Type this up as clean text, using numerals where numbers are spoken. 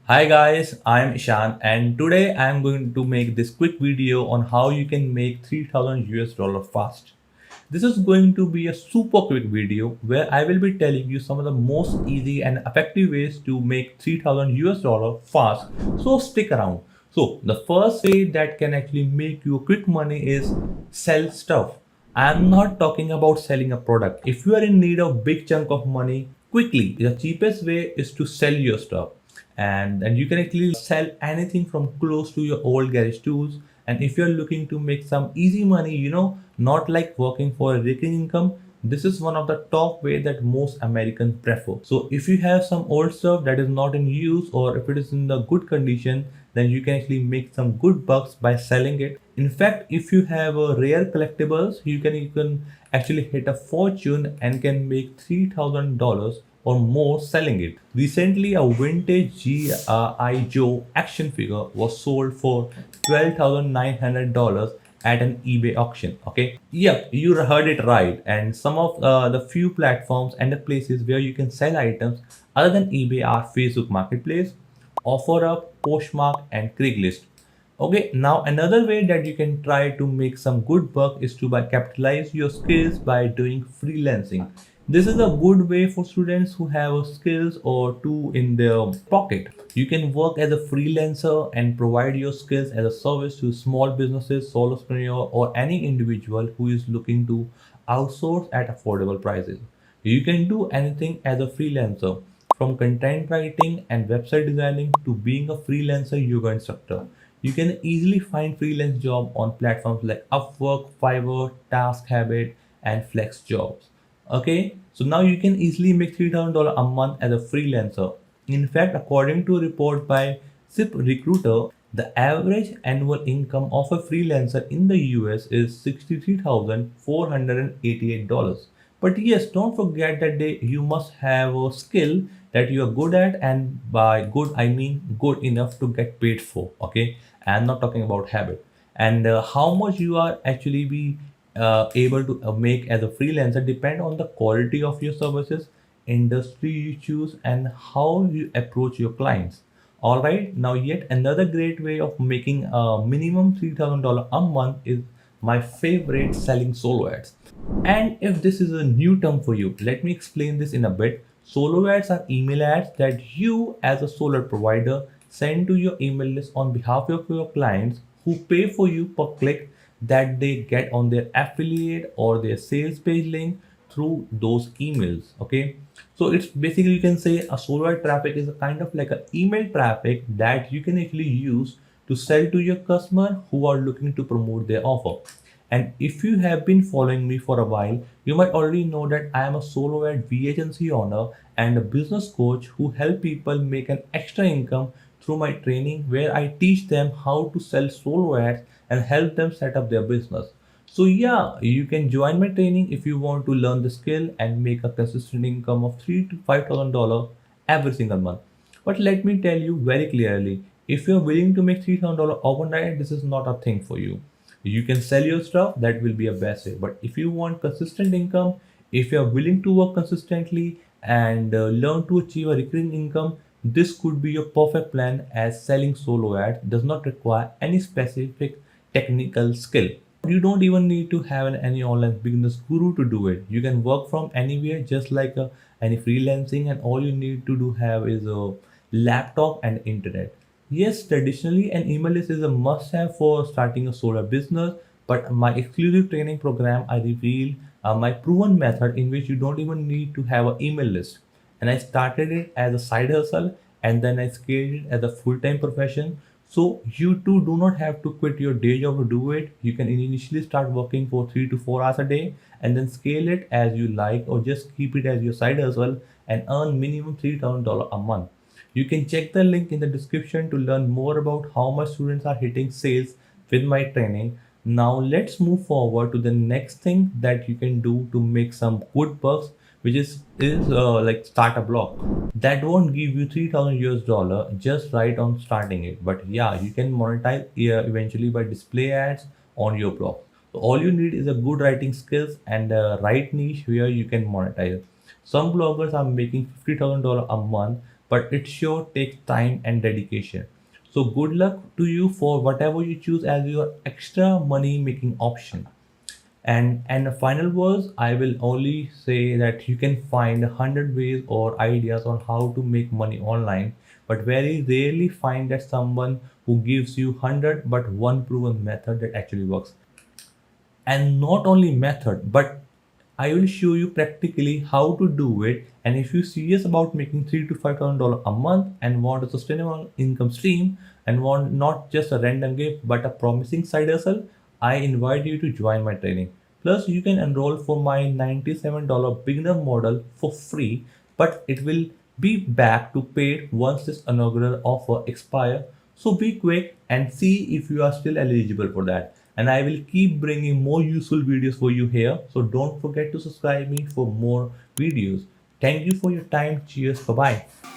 Hi guys, I'm Ishan and today I'm going to make this quick video on how you can make 3000 US dollar fast. This is going to be a super quick video where I will be telling you some of the most easy and effective ways to make 3000 US dollar fast. So stick around. So the first way that can actually make you quick money is sell stuff. I'm not talking about selling a product. If you are in need of big chunk of money quickly, the cheapest way is to sell your stuff. And you can actually sell anything from clothes to your old garage tools. And if you're looking to make some easy money, not like working for a recurring income, this is one of the top way that most Americans prefer. So if you have some old stuff that is not in use or if it is in the good condition, then you can actually make some good bucks by selling it. In fact, if you have a rare collectibles, you can actually hit a fortune and can make $3,000 or more selling it. Recently, a vintage G.I. Joe action figure was sold for $12,900 at an eBay auction. Okay, yep, you heard it right. And some of the few platforms and the places where you can sell items other than eBay are Facebook Marketplace, OfferUp, Postmark, and Craigslist. Okay, now another way that you can try to make some good buck is to by capitalize your skills by doing freelancing. This is a good way for students who have a skills or two in their pocket. You can work as a freelancer and provide your skills as a service to small businesses, solopreneur, or any individual who is looking to outsource at affordable prices. You can do anything as a freelancer, from content writing and website designing to being a freelancer yoga instructor. You can easily find freelance job on platforms like Upwork, Fiverr, Task Habit, and Flex Jobs. Okay, so now you can easily make $3,000 a month as a freelancer. In fact, according to a report by Zip Recruiter, the average annual income of a freelancer in the US is $63,488. But yes, don't forget that you must have a skill that you are good at, and by good I mean good enough to get paid for. Okay, I'm not talking about habit. And how much you are actually be able to make as a freelancer depend on the quality of your services, industry you choose, and how you approach your clients. All right, now yet another great way of making a minimum $3,000 a month is my favorite, selling solo ads. And if this is a new term for you, let me explain this in a bit. Solo ads are email ads that you as a solo provider send to your email list on behalf of your clients who pay for you per click that they get on their affiliate or their sales page link through those emails. Okay, so it's basically, you can say, a solo ad traffic is a kind of like a email traffic that you can actually use to sell to your customer who are looking to promote their offer. And if you have been following me for a while, you might already know that I am a solo ad V agency owner and a business coach who help people make an extra income through my training, where I teach them how to sell solo ads and help them set up their business. So yeah, you can join my training if you want to learn the skill and make a consistent income of $3,000 to $5,000 every single month. But let me tell you very clearly, if you're willing to make $3,000 overnight, this is not a thing for you. You can sell your stuff, that will be a best way. But if you want consistent income, if you're willing to work consistently and learn to achieve a recurring income, this could be your perfect plan, as selling solo ads does not require any specific technical skill. You don't even need to have any online business guru to do it. You can work from anywhere, just like any freelancing, and all you need to do have is a laptop and internet. Yes, traditionally an email list is a must-have for starting a solo business, but my exclusive training program, I reveal my proven method in which you don't even need to have an email list. And I started it as a side hustle, and then I scaled it as a full-time profession. So you too do not have to quit your day job to do it. You can initially start working for 3 to 4 hours a day and then scale it as you like, or just keep it as your side hustle and earn minimum $3,000 a month. You can check the link in the description to learn more about how my students are hitting sales with my training. Now let's move forward to the next thing that you can do to make some good bucks, which is like start a blog. That won't give you 3,000 US dollar just right on starting it, but yeah, you can monetize eventually by display ads on your blog. So all you need is a good writing skills and a right niche where you can monetize. Some bloggers are making $50,000 a month but it sure takes time and dedication. So good luck to you for whatever you choose as your extra money making option. And the final words, I will only say that you can find 100 ways or ideas on how to make money online, but very rarely find that someone who gives you 100 but one proven method that actually works. And not only method, but I will show you practically how to do it. And if you're serious about making $3 to $5,000 a month and want a sustainable income stream and want not just a random gift but a promising side hustle, I invite you to join my training. Plus, you can enroll for my $97 beginner model for free, but it will be back to paid once this inaugural offer expire. So be quick and see if you are still eligible for that. And I will keep bringing more useful videos for you here. So don't forget to subscribe me for more videos. Thank you for your time. Cheers. Bye bye.